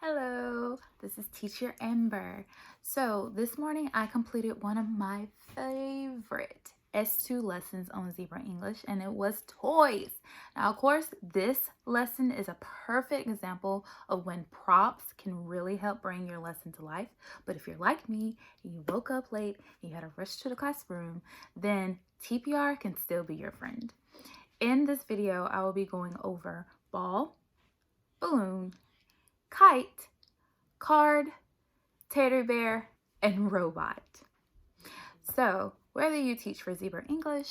Hello, this is Teacher Amber. So this morning I completed one of my favorite S2 lessons on Zebra English, and it was toys. Now, of course, this lesson is a perfect example of when props can really help bring your lesson to life. But if you're like me and you woke up late and you had to rush to the classroom, then TPR can still be your friend. In this video, I will be going over ball, balloon, kite, card, teddy bear, and robot. So whether you teach for Zebra English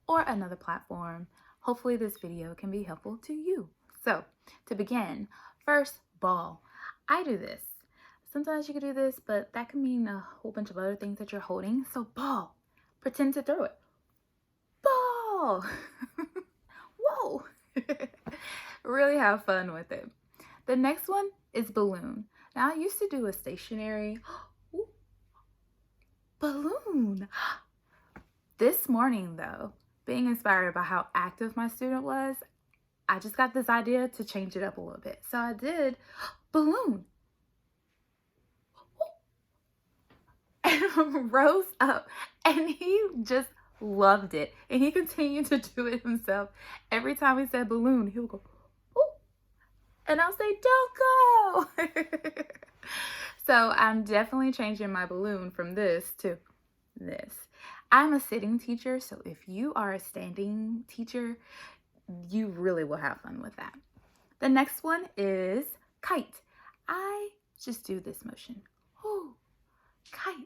or another platform, hopefully this video can be helpful to you. So to begin, first, ball. I do this. Sometimes you can do this, but that can mean a whole bunch of other things that you're holding. So ball, pretend to throw it. Ball. Whoa. Really have fun with it. The next one is balloon. Now I used to do a stationary balloon. This morning though, being inspired by how active my student was, I just got this idea to change it up a little bit. So I did balloon. And rose up, and he just loved it. And he continued to do it himself. Every time he said balloon, he would go, and I'll say, don't go. So I'm definitely changing my balloon from this to this. I'm a sitting teacher, so if you are a standing teacher, you really will have fun with that. The next one is kite. I just do this motion. Oh, kite.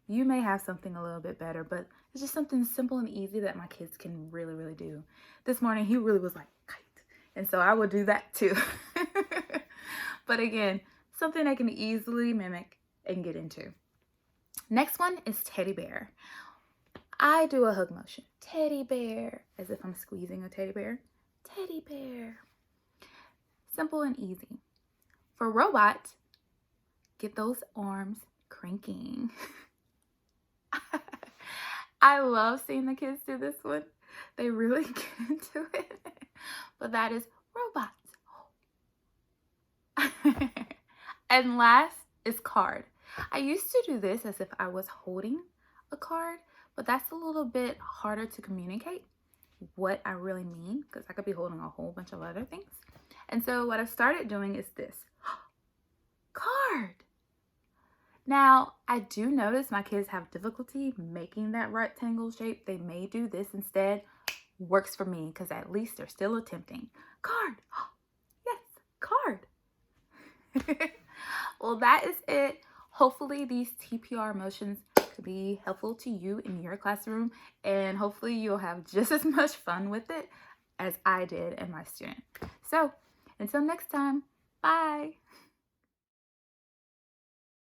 You may have something a little bit better, but it's just something simple and easy that my kids can really do. This morning, he really was like, kite. And so I would do that too. But again, something I can easily mimic and get into. Next one is teddy bear. I do a hug motion. Teddy bear, as if I'm squeezing a teddy bear. Teddy bear. Simple and easy. For robot, get those arms cranking. I love seeing the kids do this one. They really get into it. But that is robot. And last is card. I used to do this as if I was holding a card, but that's a little bit harder to communicate what I really mean, because I could be holding a whole bunch of other things. And so what I've started doing is this. Card. Now, I do notice my kids have difficulty making that rectangle shape. They may do this instead. Works for me, because at least they're still attempting. Card. Yes, card. Well, that is it. Hopefully these TPR motions could be helpful to you in your classroom, and hopefully you'll have just as much fun with it as I did and my student. So until next time, bye.